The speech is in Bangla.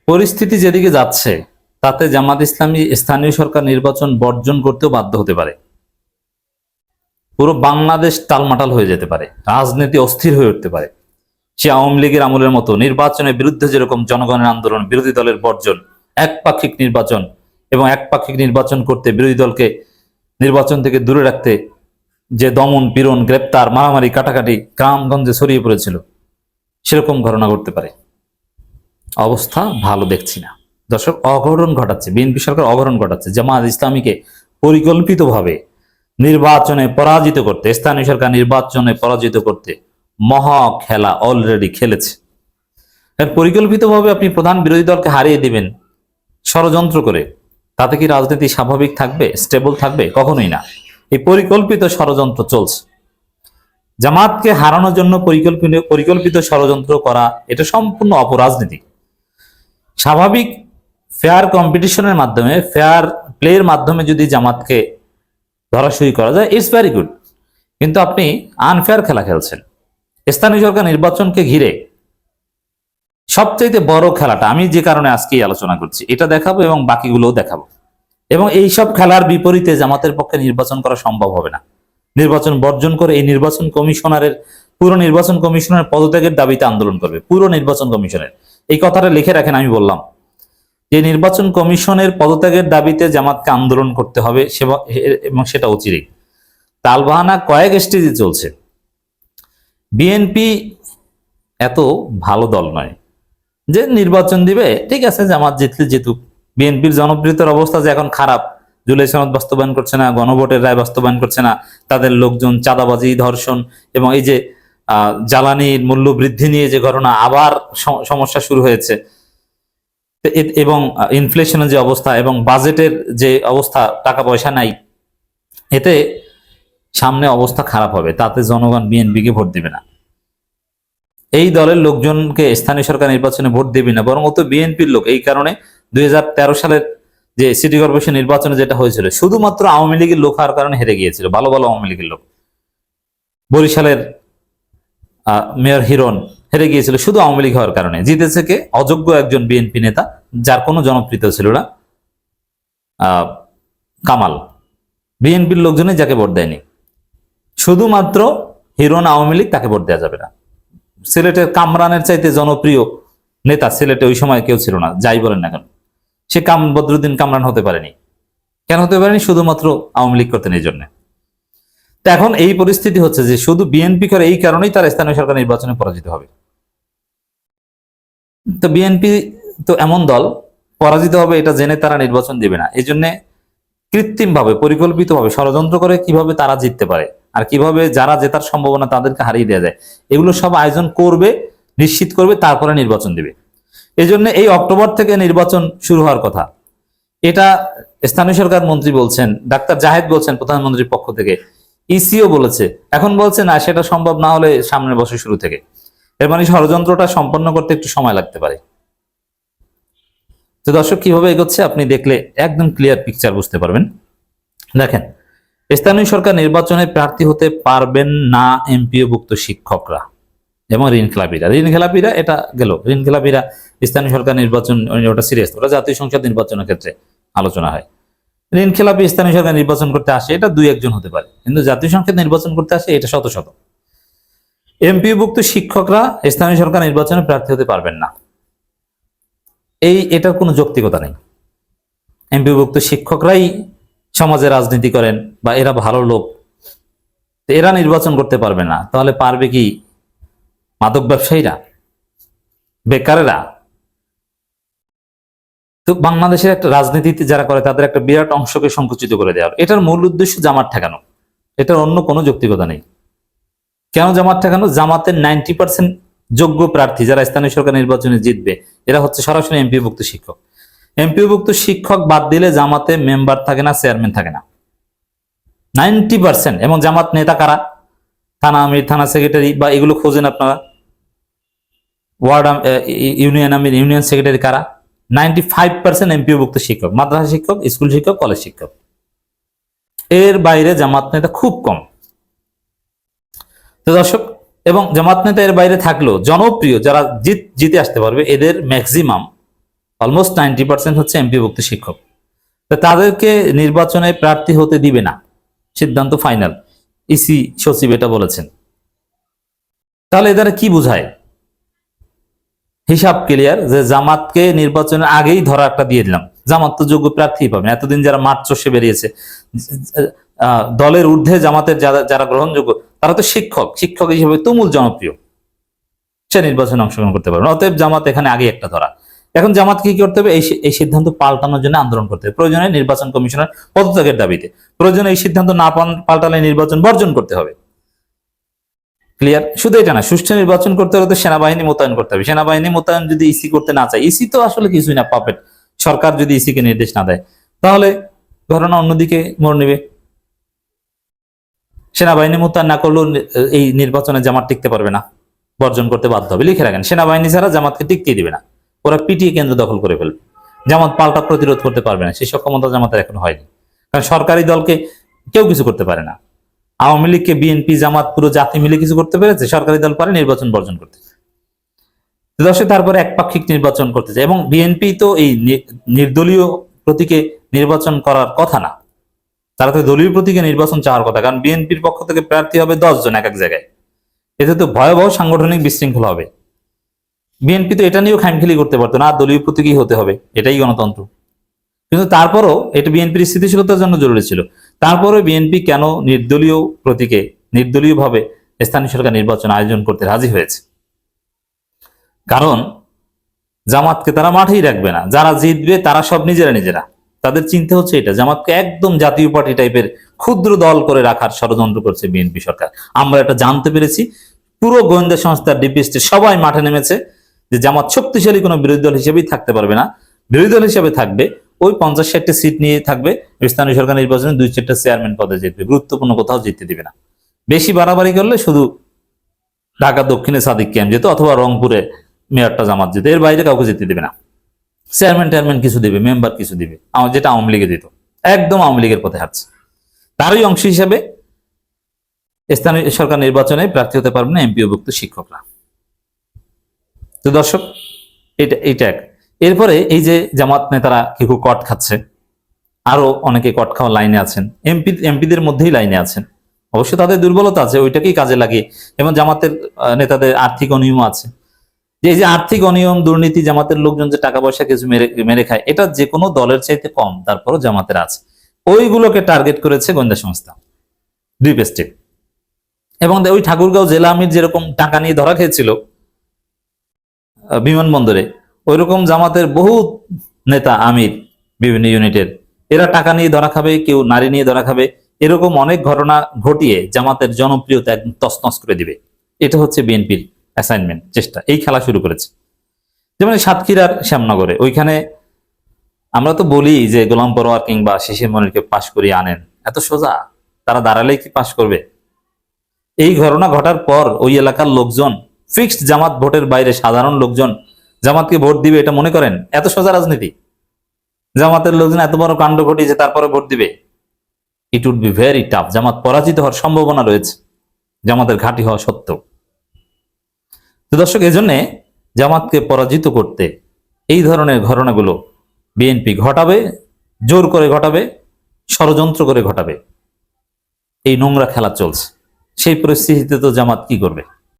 পরিস্থিতি যেদিকে যাচ্ছে তাতে জামাত ইসলামী স্থানীয় সরকার নির্বাচন বর্জন করতেও বাধ্য হতে পারে। পুরো বাংলাদেশ টালমাটাল হয়ে যেতে পারে, রাজনীতি অস্থির হয়ে উঠতে পারে। সে আওয়ামী লীগের আমলের মতো নির্বাচনের বিরুদ্ধে যেরকম জনগণের আন্দোলন, বিরোধী দলের বর্জন, একপাক্ষিক নির্বাচন এবং একপাক্ষিক নির্বাচন করতে বিরোধী দলকে নির্বাচন থেকে দূরে রাখতে যে দমন পীড়ন, গ্রেপ্তার, মারামারি, কাটাকাটি গ্রামগঞ্জে ছড়িয়ে পড়েছিল, সেরকম ঘটনা ঘটতে পারে। অবস্থা ভালো দেখছি না দর্শক। অঘটন ঘটাচ্ছে বিএনপি সরকার, অঘটন ঘটাচ্ছে। জামাত ইসলামীকে পরিকল্পিতভাবে নির্বাচনে পরাজিত করতে, স্থানীয় সরকার নির্বাচনে পরাজিত করতে মহা খেলা অলরেডি খেলেছে। পরিকল্পিতভাবে আপনি প্রধান বিরোধী দলকে হারিয়ে দিবেন ষড়যন্ত্র করে, তাতে কি রাজনীতি স্বাভাবিক থাকবে, স্টেবল থাকবে? কখনোই না। এই পরিকল্পিত ষড়যন্ত্র চলছে। জামাতকে হারানোর জন্য পরিকল্পিত ষড়যন্ত্র করা, এটা সম্পূর্ণ অপরাজনীতি। স্বাভাবিক ফেয়ার কম্পিটিশনের মাধ্যমে, ফেয়ার প্লের মাধ্যমে যদি জামাতকে ধরাশয়ী করা যায়, ইটস ভেরি গুড। কিন্তু আপনি আনফেয়ার খেলা খেলছেন। স্থানীয় সরকার নির্বাচনকে ঘিরে সবচেয়ে বড় খেলাটা আমি যে কারণে আজকে আলোচনা করছি, এটা দেখাবো এবং বাকিগুলোও দেখাবো। এবং এই সব খেলার বিপরীতে জামাতের পক্ষে নির্বাচন করা সম্ভব হবে না। নির্বাচন বর্জন করে এই পুরো নির্বাচন কমিশনের পদত্যাগের দাবিতে আন্দোলন করবে। পুরো নির্বাচন কমিশনের, এই কথাটা লিখে রাখেন। আমি বললাম যে নির্বাচন কমিশনের পদত্যাগের দাবিতে জামাতকে আন্দোলন করতে হবে, এবং সেটা অচিরেই। তালবাহানা কয়েক স্টেজে চলছে। বিএনপি এত ভালো দল নয় যে নির্বাচন দিবে, ঠিক আছে জামাত জিতলে জিতুক। বিএনপির জনপ্রিয়তার অবস্থা যে এখন খারাপ, জুলাই সনদ বাস্তবায়ন করছে না, গণভোটের রায় বাস্তবায়ন করছে না, তাদের লোকজন চাঁদাবাজি, ধর্ষণ এবং এই যে জ্বালানির মূল্য বৃদ্ধি নিয়ে যে ঘটনা, আবার সমস্যা শুরু হয়েছে, এবং ইনফ্লেশনের যে অবস্থা এবং বাজেটের যে অবস্থা, টাকা পয়সা নাই, এতে সামনে অবস্থা খারাপ হবে। তাতে জনগণ বিএনপিকে ভোট দিবে না। এই দলের লোকজনকে স্থানীয় সরকার নির্বাচনে ভোট দেবে না, বরং ও তো বিএনপির লোক। এই কারণে 2013 সালের যে সিটি কর্পোরেশন নির্বাচনে যেটা হয়েছিল, শুধুমাত্র আওয়ামী লীগের লোক হওয়ার কারণে হেরে গিয়েছিল। ভালো ভালো আওয়ামী লীগের লোক, বরিশালের মেয়র হিরণ হেরে গিয়েছিল শুধু আওয়ামী লীগ হওয়ার কারণে। জিতেছে কে? অযোগ্য একজন বিএনপি নেতা, যার কোনো জনপ্রিয়তা ছিল না, কামাল। বিএনপির লোকজনে যাকে ভোট দেয়নি, শুধুমাত্র হিরণ আওয়ামী লীগ, তাকে ভোট দেওয়া যাবে না। সিলেটের কামরানের চাইতে জনপ্রিয় নেতা সিলেটে ওই সময় কেউ ছিল না, যাই বলেন না কেন। সে বদরুদ্দিন কামরান হতে পারেনি। কেন হতে পারেনি? শুধুমাত্র আওয়ামী লীগ করতেন এই জন্য। তো এখন এই পরিস্থিতি হচ্ছে যে শুধু বিএনপি করে, এই কারণেই তার স্থানীয় সরকার নির্বাচনে পরাজিত হবে। তো বিএনপি তো এমন দল, পরাজিত হবে এটা জেনে তারা নির্বাচন দেবে না। এই জন্য কৃত্রিমভাবে, পরিকল্পিতভাবে ষড়যন্ত্র করে কিভাবে তারা জিততে পারে আর কিভাবে যারা জেতার সম্ভাবনা তাদেরকে হারিয়ে দেওয়া যায়, এগুলো সব আয়োজন করবে, নিশ্চিত করবে, তারপরে নির্বাচন দেবে। এই জন্য এই অক্টোবর থেকে নির্বাচন শুরু হওয়ার কথা, এটা স্থানীয় সরকার মন্ত্রী বলছেন, ডাক্তার জাহেদ বলছেন প্রধানমন্ত্রীর পক্ষ থেকে, ইসিও বলেছে। এখন বলছে না, সেটা সম্ভব না হলে সামনের বছর শুরু থেকে। এর মানে ষড়যন্ত্রটা সম্পন্ন করতে একটু সময় লাগতে পারে। তো দর্শক, কিভাবে এগোচ্ছে আপনি দেখলে একদম ক্লিয়ার পিকচার বুঝতে পারবেন। দেখেন, স্থানীয় সরকার নির্বাচনে প্রার্থী হতে পারবেন না এমপিওভুক্ত শিক্ষকরা এবং ঋণখেলাপিরা। এটা গেল, ঋণখেলাপিরা স্থানীয় সরকার নির্বাচন, ওটা সিরিয়াস, ওটা জাতীয় সংসদ নির্বাচনের ক্ষেত্রে আলোচনা হয়। ঋণখেলাপি স্থানীয় সরকার নির্বাচন করতে আসে, এটা 2-1 জন হতে পারে, কিন্তু জাতীয় সংসদ নির্বাচন করতে আসে এটা শত শত। এমপিওভুক্ত শিক্ষকরা স্থানীয় সরকার নির্বাচনে প্রার্থী হতে পারবেন না, এটার কোনো যৌক্তিকতা নেই। এমপিওভুক্ত শিক্ষকরাই সমাজে রাজনীতি করেন বা এরা ভালো লোক, এরা নির্বাচন করতে পারবে না, তাহলে পারবে কি মাদক ব্যবসায়ীরা, বেকারেরা? তো বাংলাদেশের একটা রাজনীতিতে যারা করে তাদের একটা বিরাট অংশকে সংকুচিত করে দেওয়ার, এটার মূল উদ্দেশ্য জামাত ঠেকানো। এটার অন্য কোনো যৌক্তিকতা নেই। কেন জামাত ঠেকানো? জামাতের 90% যোগ্য প্রার্থী যারা স্থানীয় সরকার নির্বাচনে জিতবে, এরা হচ্ছে সরাসরি এমপিওভুক্ত শিক্ষক। এমপিওভুক্ত শিক্ষক বাদ দিলে জামাতে মেম্বার থাকে না, চেয়ারম্যান থাকে না, 90%। এবং জামাত নেতা কারা? থানা আমির, থানা সেক্রেটারি, বা এগুলো খোঁজেন আপনারা, ওয়ার্ড ইউনিয়ন আমির, ইউনিয়ন সেক্রেটারি কারা? 95% এমপিওভুক্ত শিক্ষক, মাদ্রাসা শিক্ষক, স্কুল শিক্ষক, কলেজ শিক্ষক। এর বাইরে জামাত নেতা খুব কম। তো দর্শক, এবং জামাত নেতা এর বাইরে থাকলেও জনপ্রিয় যারা জিতে আসতে পারবে, এদের ম্যাক্সিমাম অলমোস্ট 90% হচ্ছে এমপিওভুক্ত শিক্ষক। তো তাদেরকে নির্বাচনে প্রার্থী হতে দিবে না, সিদ্ধান্ত ফাইনাল। ইসি সচিব এটা বলেছেন। তাহলে এদের কি বোঝায়? হিসাব ক্লিয়ার যে জামাতকে নির্বাচনের আগেই ধরা একটা দিয়ে দিলাম, জামাত তো যোগ্য প্রার্থী পাবে। এতদিন যারা মাঠ চষে বেরিয়েছে, দলের ঊর্ধ্বে জামাতের যারা গ্রহণযোগ্য, তারা তো শিক্ষক হিসেবে তুমুল জনপ্রিয়, সে নির্বাচনে অংশগ্রহণ করতে পারবে। অতএব জামাত এখানে আগে একটা ধরা। এখন জামাত কি করতে হবে? এই সিদ্ধান্ত পাল্টানোর জন্য আন্দোলন করতে হবে, প্রয়োজনে নির্বাচন কমিশনের পদত্যাগের দাবিতে, প্রয়োজনে এই সিদ্ধান্ত না পাল্টালে নির্বাচন বর্জন করতে হবে। ক্লিয়ার? শুধু এটা না, সুষ্ঠু নির্বাচন করতে হলে তো সেনাবাহিনী মোতায়েন করতে হবে। সেনাবাহিনী মোতায়েন যদি ইসি করতে না চায়, ইসি তো আসলে কিছুই না, পাপেট। সরকার যদি ইসিকে নির্দেশ না দেয়, তাহলে ঘটনা অন্যদিকে মোড় নেবে। সেনাবাহিনী মোতায়েন না করলেও এই নির্বাচনে জামাত টিকতে পারবে না, বর্জন করতে বাধ্য হবে। লিখে রাখেন, সেনাবাহিনী ছাড়া জামাতকে টিকতেই দিবে না, ওরা পিটিয়ে কেন্দ্র দখল করে ফেলবে। জামাত পাল্টা প্রতিরোধ করতে পারবে না, সেই সক্ষমতা জামাতের এখন হয়নি। কারণ সরকারি দলকে কেউ কিছু করতে পারে না। আওয়ামী লীগকে বিএনপি জামাত পুরো জাতি মিলে কিছু করতে পেরেছে, সরকারি দল পারে নির্বাচন বর্জন করতে। দর্শক, তারপরে একপাক্ষিক নির্বাচন করতে চায়, এবং বিএনপি তো এই নির্দলীয় প্রতীকে নির্বাচন করার কথা না, তারা তো দলীয় প্রতীকে নির্বাচন চাওয়ার কথা। কারণ বিএনপির পক্ষ থেকে প্রার্থী হবে 10 জন এক এক জায়গায়, এতে তো ভয়াবহ সাংগঠনিক বিশৃঙ্খলা হবে। বিএনপি তো এটা নিয়েও খামখেলি করতে পারতো না, দলীয় প্রতীকই হতে হবে, এটাই গণতন্ত্র। কিন্তু তারপরও এটা বিএনপির স্থিতিশীলতার জন্য জরুরি ছিল। তারপরে বিএনপি কেন নির্দলীয় প্রতীকে নির্দলীয়ভাবে স্থানীয় সরকার নির্বাচন আয়োজন করতে রাজি হয়েছে? কারণ জামাতকে তারা মাঠেই রাখবে না, যারা জিতবে তারা সব নিজেরা। তাদের চিন্তা হচ্ছে এটা, জামাতকে একদম জাতীয় পার্টি টাইপের ক্ষুদ্র দল করে রাখার ষড়যন্ত্র করছে বিএনপি সরকার। আমরা এটা জানতে পেরেছি, পুরো গোয়েন্দা সংস্থার ডিপিএসটি সবাই মাঠে নেমেছে যে জামাত শক্তিশালী কোনো বিরোধী দল হিসেবেই থাকতে পারবে না, বিরোধী দল হিসেবে থাকবে ওই 50-60টা সিট নিয়ে থাকবে, স্থানীয় সরকার নির্বাচনে 2-4টা চেয়ারম্যান পদে জিতবে, গুরুত্বপূর্ণ কোথাও জিততে দিবে না। বেশি বাড়াবাড়ি করলে শুধু ঢাকা দক্ষিণে সাদিক ক্যাম্প যেত, অথবা রংপুরে মেয়রটা জামাত যেত, এর বাইরে কাউকে জিততে দিবে না। চেয়ারম্যান কিছু দিবে, মেম্বার কিছু দিবে, যেটা আওয়ামী লীগে দিত। একদম আওয়ামী লীগের পথে হাঁটছে। তারই অংশ হিসেবে স্থানীয় সরকার নির্বাচনে প্রার্থী হতে পারবে না এমপিওভুক্ত শিক্ষকরা। তো দর্শক, এটা এক। এরপরে এই যে জামাত নেতারা কেউ কট খাচ্ছে, আরো অনেকে কট খাওয়া লাইনে আছেন, এমপিদের মধ্যেই লাইনে আছেন। অবশ্যই তাদের দুর্বলতা আছে, ওইটাকেই কাজে লাগিয়ে, এবং জামাতের নেতাদের আর্থিক অনিয়ম আছে। যে এই যে আর্থিক অনিয়ম, দুর্নীতি, জামাতের লোকজন যে টাকা পয়সা কিছু মেরে খায়, এটা যে কোনো দলের চাইতে কম, তারপরও জামাতের আছে। ওইগুলোকে টার্গেট করেছে গোয়েন্দা সংস্থা ডিপ স্টেট। এবং ওই ঠাকুরগাঁও জেলা আমির যেরকম টাকা নিয়ে ধরা খেয়েছিল বিমানবন্দরে, ওই রকম জামাতের বহু নেতা আমির বিভিন্ন ইউনিটের, এরা টাকা নিয়ে ধরা খাবে, কেউ নারী নিয়ে ধরা খাবে, এরকম অনেক ঘটনা ঘটিয়ে জামাতের জনপ্রিয়তা একদম তছনছ করে দিবে। এটা হচ্ছে বিএনপির অ্যাসাইনমেন্ট, চেষ্টা। এই খেলা শুরু করেছে। যেমন সাতক্ষীরার শ্যামনগরে, ওইখানে আমরা তো বলি যে গোলাম পরোয়ার কিংবা শিশির মনিরকে পাশ করিয়ে আনেন, এত সোজা? তারা দাঁড়ালেই কি পাশ করবে? এই ঘটনা ঘটার পর ওই এলাকার লোকজন, ফিক্সড জামাত ভোটের বাইরে সাধারণ লোকজন জামাতকে ভোট দিবে, এটা মনে করেন এত সোজা রাজনীতি? জামাতের লোকজন এত বড় কাণ্ড ঘটিয়েছে, তারপরে ভোট দিবে? It would be very tough. Jamaat পরাজিত হওয়ার সম্ভাবনা রয়েছে, জামাতের ঘাঁটি হওয়া সত্ত্বেও। তো দর্শক, এজন্য জামাতকে পরাজিত করতে এই ধরনের ঘটনাগুলো বিএনপি ঘটাবে, জোর করে ঘটাবে, ষড়যন্ত্র করে ঘটাবে। এই নোংরা খেলা চলছে। সেই পরিস্থিতিতে তো জামাত কি করবে?